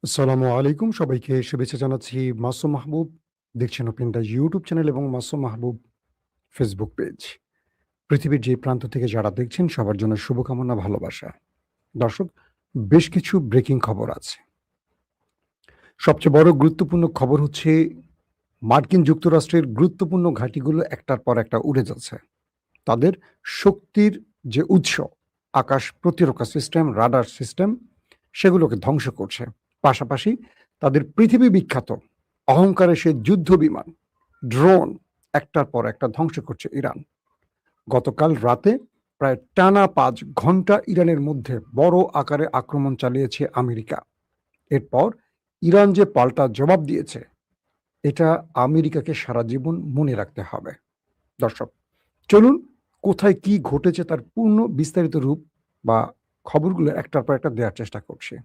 আসসালামু আলাইকুম। সবাইকে শুভেচ্ছা জানাচ্ছি। মাসুম মাহবুব দেখছেন ওপেন দ্য ইউটিউব চ্যানেল এবং মাসুম মাহবুব ফেসবুক পেজ। পৃথিবীর যে প্রান্ত থেকে যারা দেখছেন সবার জন্য শুভকামনা, ভালোবাসা। দর্শক, বেশ কিছু ব্রেকিং খবর আছে। সবচেয়ে বড় গুরুত্বপূর্ণ খবর হচ্ছে মার্কিন যুক্তরাষ্ট্রের গুরুত্বপূর্ণ ঘাঁটিগুলো একটার পর একটা উড়ে যাচ্ছে। তাদের শক্তির যে উৎস, আকাশ প্রতিরক্ষা সিস্টেম, রাডার সিস্টেম, সেগুলোকে ধ্বংস করছে। পাশাপাশি তাদের পৃথিবী বিখ্যাত অহংকারের সেই যুদ্ধ বিমান, ড্রোন একটার পর একটা ধ্বংস করছে ইরান। গতকাল রাতে প্রায় টানা ৫ ঘন্টা ইরানের মধ্যে বড় আকারে আক্রমণ চালিয়েছে আমেরিকা। এরপর ইরান যে পাল্টা জবাব দিয়েছে, এটা আমেরিকাকে সারা জীবন মনে রাখতে হবে। দর্শক, চলুন কোথায় কি ঘটেছে তার পূর্ণ বিস্তারিত রূপ বা খবরগুলো একটার পর একটা দেওয়ার চেষ্টা করছি।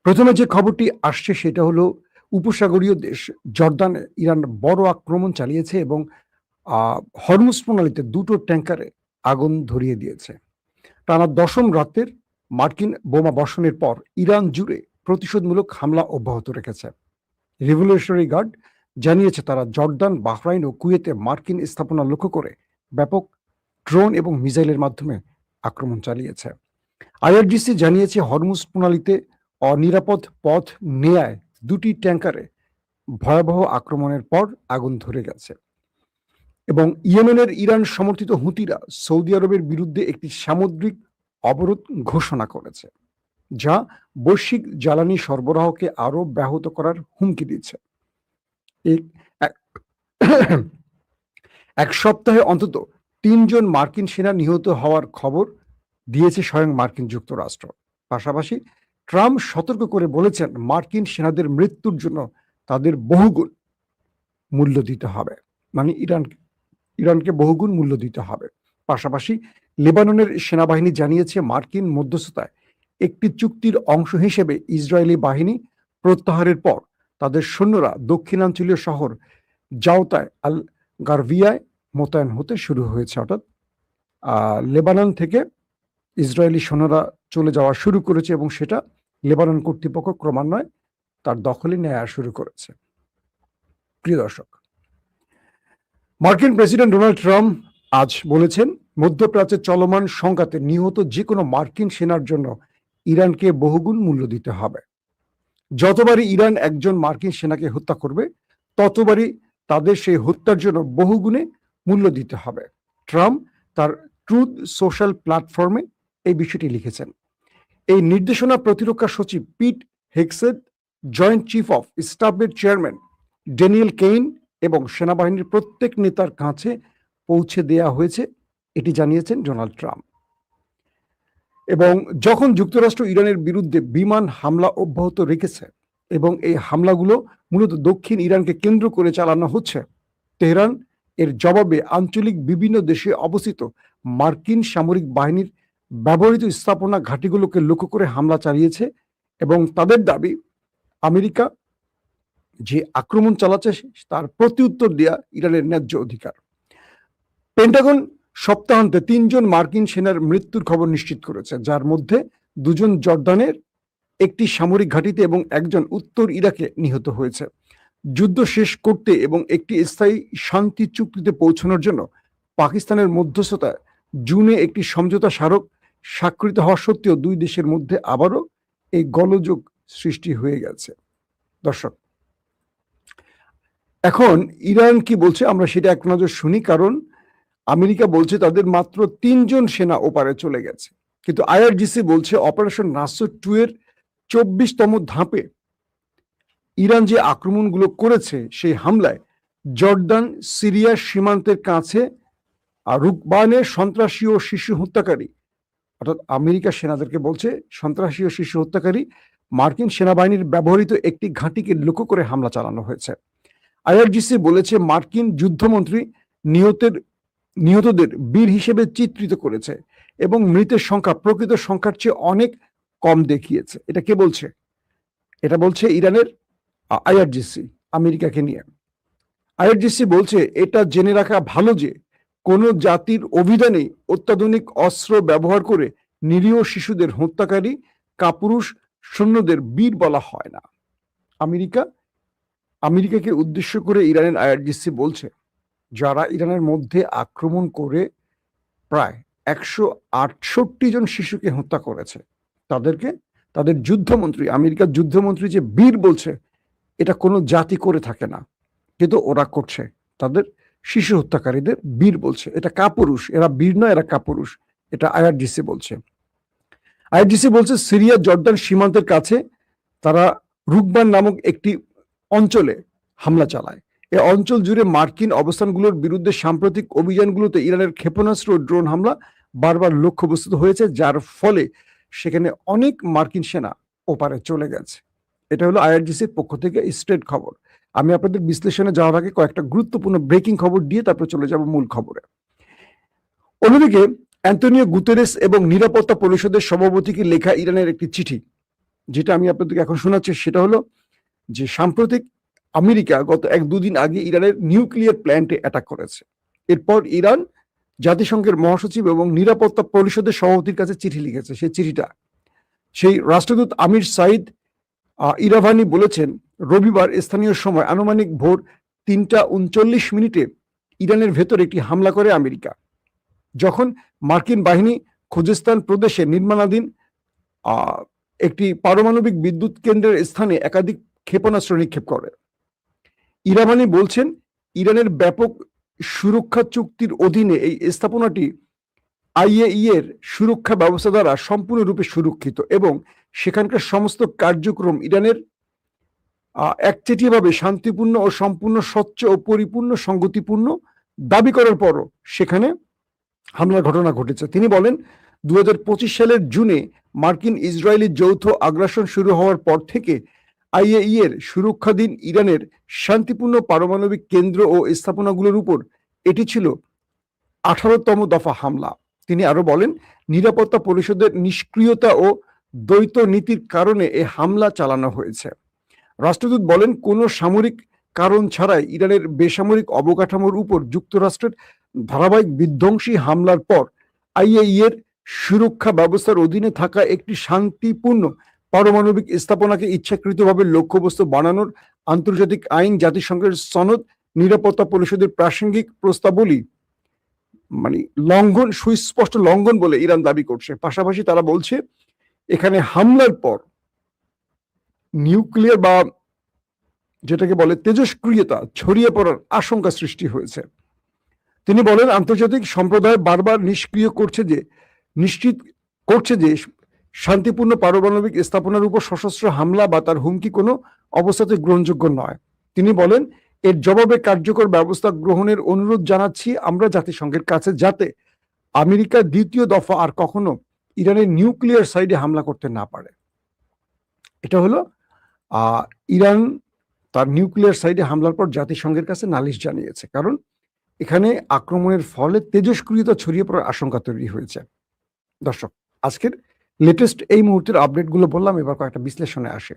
প্রথমে যে খবরটি আসছে সেটা হলো উপসাগরীয় দেশ জর্দানে ইরান বড় আক্রমণ চালিয়েছে এবং হরমুজ প্রণালীতে ২টো ট্যাঙ্কারে আগুন ধরিয়ে দিয়েছে। টানা ১০ম রাতের মার্কিন বোমা বর্ষণের পর ইরান জুড়ে প্রতিশোধমূলক হামলা অব্যাহত রেখেছে। রিভলিউশনারি গার্ড জানিয়েছে তারা জর্দান, বাহরাইন ও কুয়েতে মার্কিন স্থাপনা লক্ষ্য করে ব্যাপক ড্রোন এবং মিসাইলের মাধ্যমে আক্রমণ চালিয়েছে। আইআরজিসি জানিয়েছে হরমুজ প্রণালীতে অনিরাপদ পথ নেয়ায় ২টি ট্যাঙ্কারে ভয়াবহ আক্রমণের পর আগুন ধরে গেছে। এবং ইয়েমেনের ইরান সমর্থিত হুতিরা সৌদি আরবের বিরুদ্ধে একটি সামুদ্রিক অবরোধ ঘোষণা করেছে, যা বৈশ্বিক জ্বালানি সরবরাহকে আরো ব্যাহত করার হুমকি দিচ্ছে। এক সপ্তাহে অন্তত ৩ জন মার্কিন সেনা নিহত হওয়ার খবর দিয়েছে স্বয়ং মার্কিন যুক্তরাষ্ট্র। পাশাপাশি ট্রাম্প সতর্ক করে বলেছেন মার্কিন সেনাদের মৃত্যুর জন্য তাদের বহুগুণ মূল্য দিতে হবে। মানে ইরানকে বহুগুণ মূল্য দিতে হবে। পাশাপাশি লেবাননের সেনাবাহিনী জানিয়েছে মার্কিন মধ্যস্থতায় একটি চুক্তির অংশ হিসেবে ইসরায়েলি বাহিনী প্রত্যাহারের পর তাদের সৈন্যরা দক্ষিণাঞ্চলীয় শহর জাওতায় আল গারভিয়ায় মোতায়েন হতে শুরু হয়েছে। অর্থাৎ লেবানন থেকে ইসরায়েলি সৈন্যরা চলে যাওয়া শুরু করেছে এবং সেটা লেবানন কর্তৃপক্ষ ক্রমান্বয়ে তার দখলে নেওয়া শুরু করেছে। প্রিয় দর্শক, মার্কিন প্রেসিডেন্ট ডোনাল্ড ট্রাম্প আজ বলেছেন মধ্যপ্রাচ্যে চলমান সংঘাতে নিহত যে কোনো মার্কিন সেনার জন্য ইরানকে বহুগুণ মূল্য দিতে হবে। যতবারই ইরান একজন মার্কিন সেনাকে হত্যা করবে, ততবারই তাদের সেই হত্যার জন্য বহুগুণে মূল্য দিতে হবে। ট্রাম্প তার ট্রুথ সোশ্যাল প্ল্যাটফর্মে এই বিষয়টি লিখেছেন। এই নির্দেশনা প্রতিরক্ষা সচিব Pete Hegseth, joint chief of স্টাফের চেয়ারম্যান ড্যানিয়েল কেইন এবং সেনাবাহিনীর প্রত্যেক নেতার কাছে পৌঁছে দেয়া হয়েছে, এটি জানিয়েছেন ডোনাল্ড ট্রাম্প। এবং যখন যুক্তরাষ্ট্র ইরানের বিরুদ্ধে বিমান হামলা অব্যাহত রেখেছে এবং এই হামলাগুলো মূলত দক্ষিণ ইরানকে কেন্দ্র করে চালানো হচ্ছে, তেহরান এর জবাবে আঞ্চলিক বিভিন্ন দেশে অবস্থিত মার্কিন সামরিক বাহিনীর ব্যবহৃত স্থাপনা ঘাঁটিগুলোকে লক্ষ্য করে হামলা চালিয়েছে এবং তাদের দাবি আমেরিকা যে আক্রমণ চালাচ্ছে তার প্রত্যুত্তর দেয়া ইরানের ন্যায্য অধিকার। পেন্টাগন সপ্তাহান্তে ৩ জন মার্কিন সেনার মৃত্যুর খবর নিশ্চিত করেছে, যার মধ্যে ২ জন জর্দানের একটি সামরিক ঘাঁটিতে এবং ১ জন উত্তর ইরাকে নিহত হয়েছে। যুদ্ধ শেষ করতে এবং একটি স্থায়ী শান্তি চুক্তিতে পৌঁছানোর জন্য পাকিস্তানের মধ্যস্থতায় জুনে একটি সমঝোতা স্মারক স্বাক্ষরিত হওয়া সত্ত্বেও দুই দেশের মধ্যে আবারও এই গোলযোগ সৃষ্টি হয়ে গেছে। দর্শক, এখন ইরান কি বলছে আমরা সেটা এক নজর শুনি, কারণ আমেরিকা বলছে তাদের মাত্র ৩ জন সেনা ওপারে চলে গেছে, কিন্তু আইআরজিসি বলছে অপারেশন নাসর 2 এর ২৪তম ধাপে ইরান যে আক্রমণগুলো করেছে সেই হামলায় জর্দান সিরিয়া সীমান্তের কাছে রুকবানের সন্ত্রাসী ও শিশু হত্যাকারী, অর্থাৎ আমেরিকা সেনাদেরকে বলছে সন্ত্রাসী ও শিশু হত্যাকারী মার্কিন সেনাবাহিনীর ব্যবহৃত একটি ঘাঁটিকে লক্ষ্য করে হামলা চালানো হয়েছে। আইআরজিসি বলেছে মার্কিন যুদ্ধমন্ত্রী নিহতদের বীর হিসেবে চিত্রিত করেছে এবং মৃতের সংখ্যা প্রকৃত সংখ্যার চেয়ে অনেক কম দেখিয়েছে। এটা কে বলছে? এটা বলছে ইরানের আইআরজিসি, আমেরিকাকে নিয়ে। আইআরজিসি বলছে এটা জেনে রাখা ভালো যে কোনো জাতির অভিধানে অত্যাধুনিক অস্ত্র ব্যবহার করে নিরীহ শিশুদের হত্যাকারী কাপুরুষ সৈন্যদের বীর বলা হয় না। আমেরিকাকে উদ্দেশ্য করে ইরানের আইআরজিসি বলছে, যারা ইরানের মধ্যে আক্রমণ করে প্রায় 168 জন শিশুকে হত্যা করেছে, তাদেরকে তাদের যুদ্ধমন্ত্রী, আমেরিকার যুদ্ধমন্ত্রী যে বীর বলছে, এটা কোনো জাতি করে থাকে না, কিন্তু ওরা করছে। তাদের শিশু হত্যাকারীদের বীর বলছে। এটা কাপুরুষ, এরা বীর নয়, এরা কাপুরুষ। এটা আইআরজিসি বলছে। আইআরজিসি বলছে সিরিয়া জর্দান সীমান্তের কাছে তারা রুকবান নামক একটি অঞ্চলে হামলা চালায়। এই অঞ্চল জুড়ে মার্কিন অবস্থানগুলোর বিরুদ্ধে সাম্প্রতিক অভিযানগুলোতে ইরানের ক্ষেপণাস্ত্র ও ড্রোন হামলা বারবার লক্ষ্যবস্তু হয়েছে, যার ফলে সেখানে অনেক মার্কিন সেনা ওপারে চলে গেছে। এটা হলো আইআরজিসির পক্ষ থেকে স্ট্রেট খবর। আমি আপনাদের বিশ্লেষণে যাওয়ার আগে কয়েকটা গুরুত্বপূর্ণ ব্রেকিং খবর দিয়ে তারপর চলে যাব মূল খবরে। অন্যদিকে অ্যান্টনিও গুতেরেস এবং নিরাপত্তা পরিষদের সভাপতিকে লেখা ইরানের একটি চিঠি, যেটা আমি আপনাদেরকে এখন শোনাচ্ছি, সেটা হলো যে সাম্প্রতিক আমেরিকা গত 1-2 দিন আগে ইরানের নিউক্লিয়ার প্ল্যান্টে অ্যাটাক করেছে। এরপর ইরান জাতিসংঘের মহাসচিব এবং নিরাপত্তা পরিষদের সভাপতির কাছে চিঠি লিখেছে। সেই রাষ্ট্রদূত আমির সাইদ ইরাভানি বলেছেন, রবিবার স্থানীয় সময় আনুমানিক ভোর 3:39 ইরানের ভেতর একটি হামলা করে আমেরিকা, যখন মার্কিন বাহিনী খুজেস্তান প্রদেশে নির্মাণাধীন একটি পারমাণবিক বিদ্যুৎ কেন্দ্রের স্থানে একাধিক ক্ষেপণাস্ত্র নিক্ষেপ করে। ইরাভানি বলছেন, ইরানের ব্যাপক সুরক্ষা চুক্তির অধীনে এই স্থাপনাটি আইএই এর সুরক্ষা ব্যবস্থা দ্বারা সম্পূর্ণরূপে সুরক্ষিত এবং সেখানকার সমস্ত কার্যক্রম ইরানের একচেটিয়াভাবে শান্তিপূর্ণ ও সম্পূর্ণ স্বচ্ছ ও পরিপূর্ণ সংগতিপূর্ণ দাবি করার পরও সেখানে হামলার ঘটনা ঘটেছে। তিনি বলেন, 2025 সালের জুনে মার্কিন ইসরায়েলি যৌথ আগ্রাসন শুরু হওয়ার পর থেকে আইএই এর সুরক্ষাধীন ইরানের শান্তিপূর্ণ পারমাণবিক কেন্দ্র ও স্থাপনাগুলোর উপর এটি ছিল 18তম দফা হামলা। তিনি আরো বলেন, নিরাপত্তা পরিষদের নিষ্ক্রিয়তা ও দ্বৈত নীতির কারণে এই হামলা চালানো হয়েছে। রাষ্ট্রদূত বলেন, কোনো সামরিক কারণ ছাড়াই ইরানের বেসামরিক অবকাঠামোর উপর যুক্তরাষ্ট্রের ধারাবাহিক বিধ্বংসী হামলার পর আইএই এর সুরক্ষা ব্যবস্থার অধীনে থাকা একটি শান্তিপূর্ণ পারমাণবিক স্থাপনাকে ইচ্ছাকৃতভাবে লক্ষ্যবস্তু বানানোর আন্তর্জাতিক আইন, জাতিসংঘের সনদ, নিরাপত্তা পরিষদের প্রাসঙ্গিক প্রস্তাবলী সুস্পষ্ট লঙ্ঘন বলে ইরান দাবি করছে। পাশাপাশি তারা বলছে, এখানে হামলার পর নিউক্লিয়ার বা যেটাকে বলে তেজস্ক্রিয়তা ছড়িয়ে পড়ার আশঙ্কা সৃষ্টি হয়েছে। তিনি বলেন, আন্তর্জাতিক সম্প্রদায় বারবার নিশ্চিত করছে যে শান্তিপূর্ণ পারমাণবিক স্থাপনার উপর সশস্ত্র হামলা বা তার হুমকি কোনো অবস্থাতে গ্রহণযোগ্য নয়। তিনি বলেন, এর জবাবে কার্যকর ব্যবস্থা গ্রহণের অনুরোধ জানাচ্ছি আমরা জাতিসংঘের কাছে, যাতে আমেরিকা দ্বিতীয় দফা আর কখনো ইরানের নিউক্লিয়ার সাইডে হামলা করতে না পারে। এটা হলো ইরান তার নিউক্লিয়ার সাইডে হামলার পর জাতিসংঘের কাছে নালিশ জানিয়েছে, কারণ এখানে আক্রমণের ফলে তেজস্ক্রিয়তা ছড়িয়ে পড়ার আশঙ্কা তৈরি হয়েছে। দর্শক, আজকের লেটেস্ট এই মুহূর্তের আপডেটগুলো বললাম, এবার কয়েকটা বিশ্লেষণে আসে।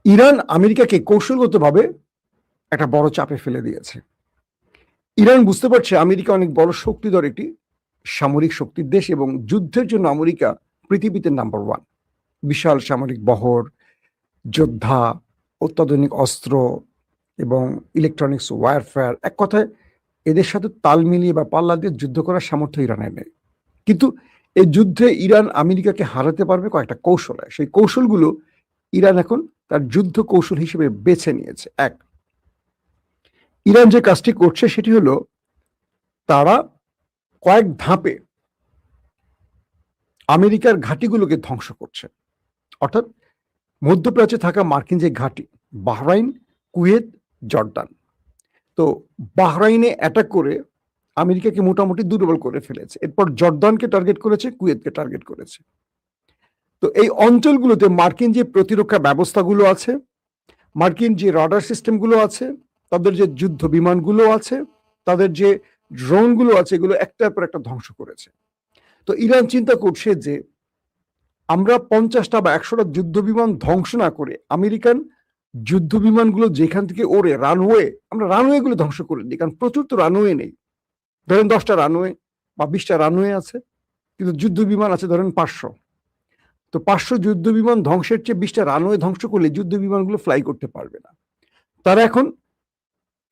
ইরান আমেরিকাকে কৌশলগতভাবে একটা বড় চাপে ফেলে দিয়েছে। ইরান বুঝতে পারছে আমেরিকা অনেক বড় শক্তিধর একটি সামরিক শক্তির দেশ এবং যুদ্ধের জন্য আমেরিকা পৃথিবীতে নাম্বার 1। বিশাল সামরিক বহর, যোদ্ধা, অত্যাধুনিক অস্ত্র এবং ইলেকট্রনিক্স ওয়ারফেয়ার, এক কথায় এদের সাথে তাল মিলিয়ে বা পাল্লা দিয়ে যুদ্ধ করার সামর্থ্য ইরানের নেই। কিন্তু এই যুদ্ধে ইরান আমেরিকাকে হারাতে পারবে কয়েকটা কৌশলে। সেই কৌশলগুলো ইরান এখন তার যুদ্ধ কৌশল হিসেবে বেছে নিয়েছে। এক, ইরান যে কাজটি করছে সেটি হলো, তারা কয়েক ধাপে আমেরিকার ঘাঁটিগুলোকে ধ্বংস করছে। অর্থাৎ মধ্যপ্রাচ্যে থাকা মার্কিন যে ঘাঁটি, বাহরাইন, কুয়েত, জর্দান, তো বাহরাইনে অ্যাটাক করে আমেরিকাকে মোটামুটি দুর্বল করে ফেলেছে। এরপর জর্দানকে টার্গেট করেছে, কুয়েতকে টার্গেট করেছে। তো এই অঞ্চলগুলোতে মার্কিন যে প্রতিরক্ষা ব্যবস্থাগুলো আছে, মার্কিন যে রাডার সিস্টেমগুলো আছে, তাদের যে যুদ্ধ বিমানগুলো আছে, তাদের যে ড্রোনগুলো আছে, এগুলো একটার পর একটা ধ্বংস করেছে। তো ইরান চিন্তা করছে যে আমরা 50টা বা 100টা যুদ্ধ বিমান ধ্বংস না করে আমেরিকান যুদ্ধ বিমানগুলো যেখান থেকে ওড়ে আমরা রানওয়েগুলো ধ্বংস করে দিই, কারণ প্রচুর তো রানওয়ে নেই। ধরেন 10টা রানওয়ে বা 20টা রানওয়ে আছে, কিন্তু যুদ্ধ বিমান আছে ধরেন 500। তো 500 যুদ্ধ বিমান ধ্বংসের চেয়ে 20টা রানওয়ে ধ্বংস করলে যুদ্ধ বিমানগুলো ফ্লাই করতে পারবে না। তারা এখন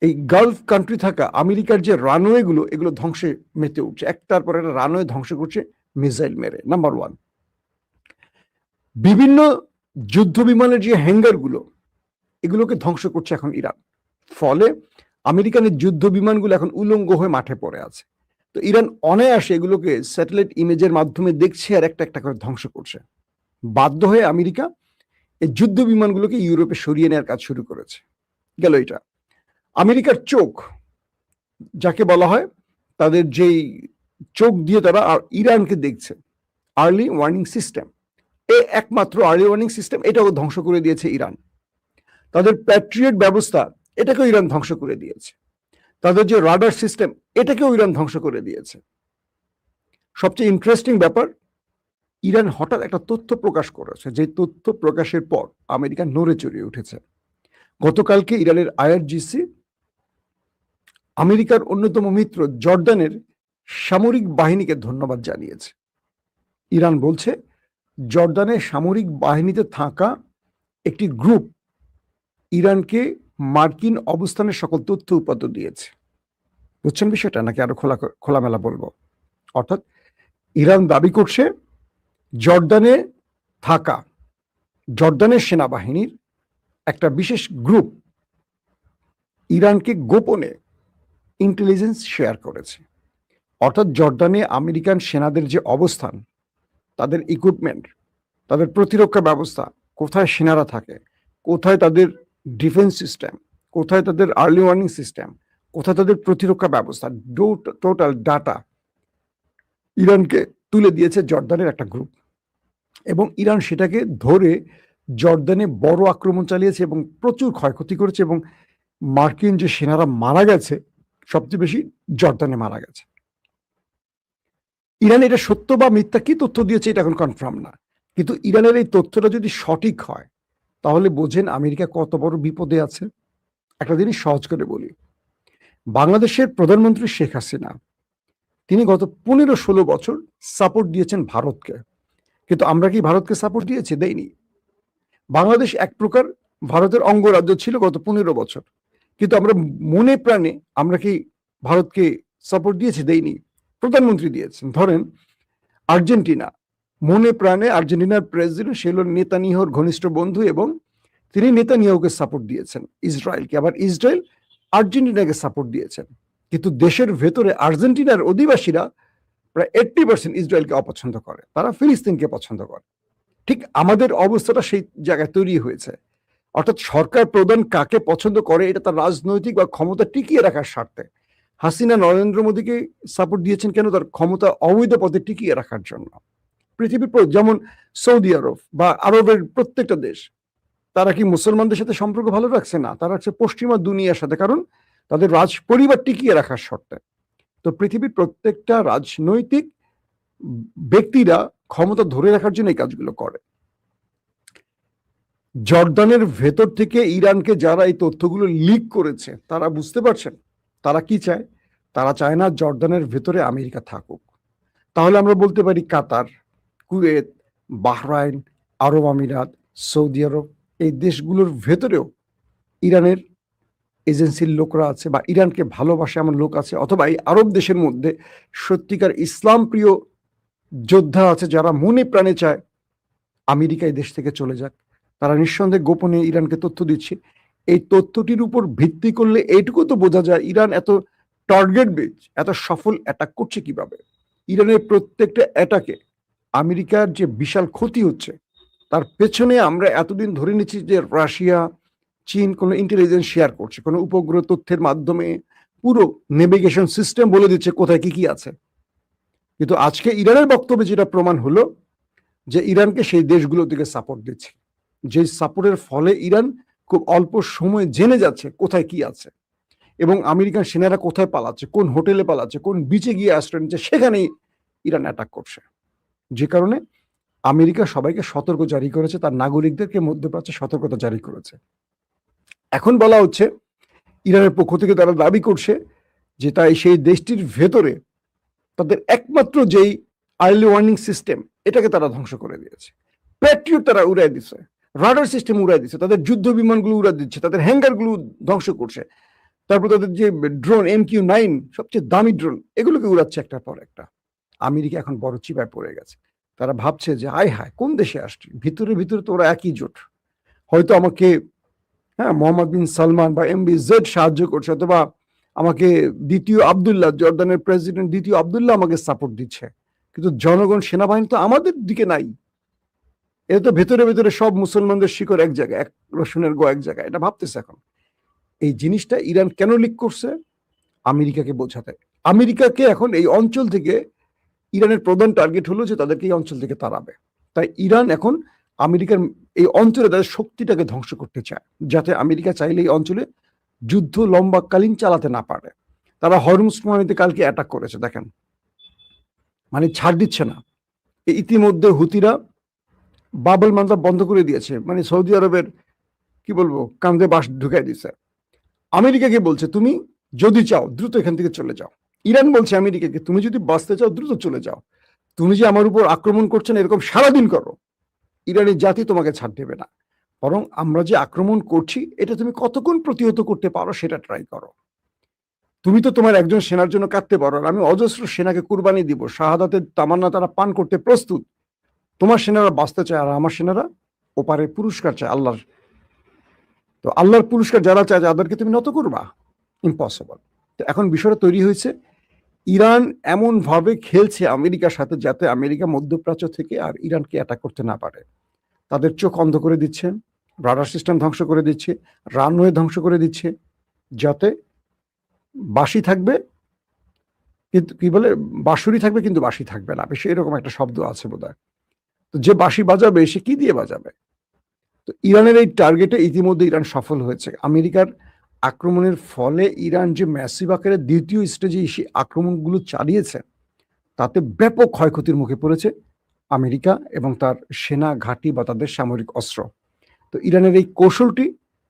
এই গালফ কান্ট্রি থাকা আমেরিকার যে রানওয়ে গুলো এগুলো ধ্বংসে মেতে উঠছে, একটার পর একটা রানওয়ে ধ্বংস করছে মিসাইল মেরে। নাম্বার 1, বিভিন্ন যুদ্ধ বিমানের যে হ্যাঙ্গার গুলো এগুলোকে ধ্বংস করছে এখন ইরান। ফলে আমেরিকানের যুদ্ধ বিমানগুলো এখন উলঙ্গ হয়ে মাঠে পড়ে আছে। তো ইরান অনায়াসে এগুলোকে স্যাটেলাইট ইমেজের মাধ্যমে দেখছে আর একটা একটা করে ধ্বংস করছে। বাধ্য হয়ে আমেরিকা এই যুদ্ধ বিমানগুলোকে ইউরোপে সরিয়ে নেওয়ার কাজ শুরু করেছে। গেল এটা। আমেরিকার চোখ, যাকে বলা হয় তাদের যেই চোখ দিয়ে তারা ইরানকে দেখছে, আর্লি ওয়ার্নিং সিস্টেম, এই একমাত্র আর্লি ওয়ার্নিং সিস্টেম, এটাও ধ্বংস করে দিয়েছে ইরান। তাদের প্যাট্রিয়ট ব্যবস্থা, এটাকেও ইরান ধ্বংস করে দিয়েছে। তাদের যে রাডার সিস্টেম, এটাকেও ইরান ধ্বংস করে দিয়েছে। সবচেয়ে ইন্টারেস্টিং ব্যাপার, ইরান হঠাৎ একটা তথ্য প্রকাশ করেছে, যে তথ্য প্রকাশের পর আমেরিকা নড়ে চড়িয়ে উঠেছে। গতকালকে ইরানের আইআরজিসি আমেরিকার অন্যতম মিত্র জর্ডানের সামরিক বাহিনীকে ধন্যবাদ জানিয়েছে। ইরান বলছে জর্ডানের সামরিক বাহিনীতে থাকা একটি গ্রুপ ইরানকে মার্কিন অবস্থানের সকল তথ্য উপাত্ত দিয়েছে। বুঝছেন বিষয়টা, নাকি আরো খোলামেলা বলবো? অর্থাৎ ইরান দাবি করছে জর্ডানে থাকা জর্ডানের সেনাবাহিনীর একটা বিশেষ গ্রুপ ইরানকে গোপনে ইন্টেলিজেন্স শেয়ার করেছে। অর্থাৎ জর্ডানে আমেরিকান সেনাদের যে অবস্থান, তাদের ইকুইপমেন্ট, তাদের প্রতিরক্ষা ব্যবস্থা, কোথায় সেনারা থাকে, কোথায় তাদের ডিফেন্স সিস্টেম, কোথায় তাদের আর্লি ওয়ার্নিং সিস্টেম, কোথায় তাদের প্রতিরক্ষা ব্যবস্থা, টোটাল ডাটা ইরানকে তুলে দিয়েছে জর্ডানের একটা গ্রুপ। এবং ইরান সেটাকে ধরে জর্ডানে বড় আক্রমণ চালিয়েছে এবং প্রচুর ক্ষয়ক্ষতি করেছে, এবং মার্কিন যে সেনারা মারা গেছে সবচেয়ে বেশি জর্ডানে মারা গেছে। ইরান এটা সত্য বা মিথ্যা কি তথ্য দিয়েছে এটা এখন কনফার্ম না, কিন্তু ইরানের এই তথ্যটা যদি সঠিক হয় তাহলে বোঝেন আমেরিকা কত বড় বিপদে আছে। একটা জিনিস সহজ করে বলি, বাংলাদেশের প্রধানমন্ত্রী শেখ হাসিনা তিনি গত 15-16 বছর সাপোর্ট দিয়েছেন ভারতকে, কিন্তু আমরা কি ভারতকে সাপোর্ট দিয়েছি? দেইনি। বাংলাদেশ এক প্রকার ভারতের অঙ্গরাজ্য ছিল গত 15 বছর, কিন্তু আমরা মনে প্রাণে আমরা কি ভারতকে সাপোর্ট দিয়েছি? দেইনি। প্রধানমন্ত্রী দিয়েছেন। ধরেন আর্জেন্টিনা, মনে প্রাণে আর্জেন্টিনার প্রেসিডেন্ট সে হল নেতানিয়াহুর ঘনিষ্ঠ বন্ধু, এবং তিনি নেতানিয়াহুকে সাপোর্ট দিয়েছেন ইসরায়েলকে, আবার ইসরায়েল আর্জেন্টিনাকে সাপোর্ট দিয়েছেন। কিন্তু দেশের ভেতরে আর্জেন্টিনার অধিবাসীরা প্রায় 80% ইসরায়েলকে অপছন্দ করে, তারা ফিলিস্তিনকে পছন্দ করে। ঠিক আমাদের অবস্থাটা সেই জায়গায় তৈরি হয়েছে। অর্থাৎ সরকার প্রধান কাকে পছন্দ করে এটা তার রাজনৈতিক বা ক্ষমতা টিকিয়ে রাখার স্বার্থে। হাসিনা নরেন্দ্র মোদীকে সাপোর্ট দিয়েছেন কেন? তার ক্ষমতা অবৈধ পথে টিকিয়ে রাখার জন্য। পৃথিবীর যেমন সৌদি আরব বা আরবের প্রত্যেকটা দেশ, তারা কি মুসলমানদের সাথে সম্পর্ক ভালো রাখছে? না, তারা হচ্ছে পশ্চিমা দুনিয়ার সাথে, কারণ তাদের রাজ পরিবার টিকিয়ে রাখার শর্তে। তো পৃথিবীর প্রত্যেকটা রাজনৈতিক ব্যক্তিরা ক্ষমতা ধরে রাখার জন্য এই কাজগুলো করে। জর্ডানের ভেতর থেকে ইরানকে যারা এই তথ্যগুলো লিক করেছে তারা বুঝতে পারছেন তারা কি চায়। তারা চায় না জর্ডানের ভেতরে আমেরিকা থাকুক। তাহলে আমরা বলতে পারি কাতার, কুয়েত, বাহরাইন, আরব আমিরাত, সৌদি আরব, এই দেশগুলোর ভেতরেও ইরানের এজেন্সির লোকরা আছে বা ইরানকে ভালোবাসে এমন লোক আছে, অথবা এই আরব দেশের মধ্যে সত্যিকার ইসলাম প্রিয় যোদ্ধা আছে যারা মনে প্রাণে চায় আমেরিকা এই দেশ থেকে চলে যাক। তারা নিঃসন্দেহে গোপনে ইরানকে তথ্য দিচ্ছে। এই তথ্যটির উপর ভিত্তি করলে এইটুকু তো বোঝা যায় ইরান এত টার্গেট বেজ, এত সফল অ্যাটাক করছে কিভাবে। ইরানের প্রত্যেকটা অ্যাটাকে আমেরিকার যে বিশাল ক্ষতি হচ্ছে তার পেছনে আমরা এতদিন ধরে নিচ্ছি যে রাশিয়া, চীন কোনো ইন্টেলিজেন্স শেয়ার করছে, কোনো উপগ্রহ তথ্যের মাধ্যমে পুরো নেভিগেশন সিস্টেম বলে দিচ্ছে কোথায় কি কি আছে। কিন্তু আজকে ইরানের বক্তব্যে যেটা প্রমাণ হলো যে ইরানকে সেই দেশগুলো থেকে সাপোর্ট দিচ্ছে, যে সাপোর্টের ফলে ইরান খুব অল্প সময়ে জেনে যাচ্ছে কোথায় কি আছে, এবং আমেরিকান সেনারা কোথায় পালাচ্ছে, কোন হোটেলে পালাচ্ছে, কোন বিচে গিয়ে আশ্রয় নিচ্ছে, সেখানেই ইরান অ্যাটাক করছে। যে কারণে আমেরিকা সবাইকে সতর্ক জারি করেছে, তার নাগরিকদেরকে মধ্যপ্রাচ্যে সতর্কতা জারি করেছে। এখন বলা হচ্ছে ইরানের পক্ষ থেকে তারা দাবি করছে যে তাই সেই দেশটির ভেতরে তাদের একমাত্র যেই আর্লি ওয়ার্নিং সিস্টেম এটাকে তারা ধ্বংস করে দিয়েছে। প্যাট্রিয়ট তারা উড়াই দিচ্ছে, রাডার সিস্টেম উড়াই দিচ্ছে, তাদের যুদ্ধ বিমানগুলো উড়াই দিচ্ছে, তাদের হ্যাঙ্গারগুলো ধ্বংস করছে, তারপর তাদের যে ড্রোন MQ-9 সবচেয়ে দামি ড্রোন এগুলোকে উড়াচ্ছে একটার পর একটা। আমেরিকা এখন বড় চিপায় পড়ে গেছে। তারা ভাবছে যে আয় হায় কোন দেশে আসছি, ভিতরে ভিতরে তো ওরা একই জোট, হয়তো আমাকে মোহাম্মদ বিন সালমান বা MBZ সাহায্য করছে, অথবা আমাকে দ্বিতীয় আব্দুল্লাহ, জর্দানের প্রেসিডেন্ট দ্বিতীয় আব্দুল্লাহ আমাকে সাপোর্ট দিচ্ছে, কিন্তু জনগণ সেনাবাহিনী তো আমাদের দিকে নাই। এটা তো ভেতরে ভেতরে সব মুসলমানদের শিকড় এক জায়গায়, এক রসুনের গো এক জায়গায়, এটা ভাবতেছে এখন। এই জিনিসটা ইরান কেন লিক করছে? আমেরিকাকে বোঝাতে। আমেরিকাকে এখন এই অঞ্চল থেকে, ইরানের প্রধান টার্গেট হলো যে তাদেরকে এই অঞ্চল থেকে তাড়াবে। তাই ইরান এখন আমেরিকার এই অঞ্চলে তাদের শক্তিটাকে ধ্বংস করতে চায়, যাতে আমেরিকা চাইলে এই অঞ্চলে যুদ্ধ লম্বাকালীন চালাতে না পারে। তারা হরমুজ প্রণালীতে কালকে অ্যাটাক করেছে, দেখেন, মানে ছাড় দিচ্ছে না। ইতিমধ্যে হুতিরা বাবল মান্দা বন্ধ করে দিয়েছে, মানে সৌদি আরবের কি বলবো কান্দে বাঁশ ঢুকাই দিছে। আমেরিকাকে বলছে তুমি যদি চাও দ্রুত এখান থেকে চলে যাও। ইরান বলছে আমেরিকাকে তুমি যদি বাঁচতে চাও দ্রুত চলে যাও, তুমি যে আমার উপর আক্রমণ করছেন এরকম সারাদিন করো, ইরানের জাতি তোমাকে ছাড় দেবে না, বরং আমরা যে আক্রমণ করছি এটা তুমি কতক্ষণ প্রতিহত করতে পারো সেটা ট্রাই করো। তুমি তো তোমার একজন সেনার জন্য কাঁদতে পারো, আর আমি অজস্র সেনাকে কুরবানি দিব, শাহাদাতের তামান্না তারা পান করতে প্রস্তুত। তোমার সেনারা বাঁচতে চায় আর আমার সেনারা ওপারে পুরস্কার চায় আল্লাহর। তো আল্লাহর পুরস্কার যারা চায় যাদেরকে তুমি নত করবা, ইম্পসিবল। তো এখন বিষয়টা তৈরি হয়েছে, ইরান এমন ভাবে খেলছে আমেরিকার সাথে যাতে আমেরিকা মধ্যপ্রাচ্য থেকে আর ইরানকে অ্যাটাক করতে না পারে। তাদের চোখ অন্ধ করে দিচ্ছে, রাডার সিস্টেম ধ্বংস করে দিচ্ছে, রানওয়ে ধ্বংস করে দিচ্ছে, যাতে বাঁশি থাকবে কিন্তু কি বলে বাঁশুরি থাকবে কিন্তু বাঁশি থাকবে না, বেশি এরকম একটা শব্দ আছে বোধহয়। তো যে বাঁশি বাজাবে সে কি দিয়ে বাজাবে? তো ইরানের এই টার্গেটে ইতিমধ্যে ইরান সফল হয়েছে। আমেরিকার আক্রমণের ফলে ইরান যে ম্যাসিভ আকারে দ্বিতীয় স্টেজে এসে আক্রমণগুলো চালিয়েছে তাতে ব্যাপক ক্ষয়ক্ষতির মুখে পড়েছে আমেরিকা এবং তার সেনা ঘাঁটি বা তাদের সামরিক অস্ত্র। তো ইরানের এই কৌশলটি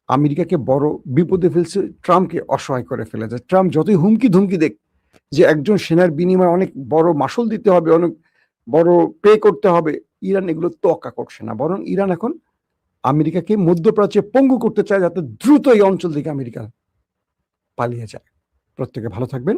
আমেরিকাকে বড় বিপদে ফেলছে, ট্রাম্পকে অসহায় করে ফেলেছে। ট্রাম্প যতই হুমকি ধুমকি দেখ যে একজন সেনার বিনিময়ে অনেক বড় মাসুল দিতে হবে, অনেক বড় পে করতে হবে, ইরান এগুলো তোয়াক্কা করছে না, বরং ইরান এখন আমেরিকাকে মধ্যপ্রাচ্যে পঙ্গু করতে চায় যাতে দ্রুত এই অঞ্চল থেকে আমেরিকা পালিয়ে যায়। প্রত্যেকে ভালো থাকবেন।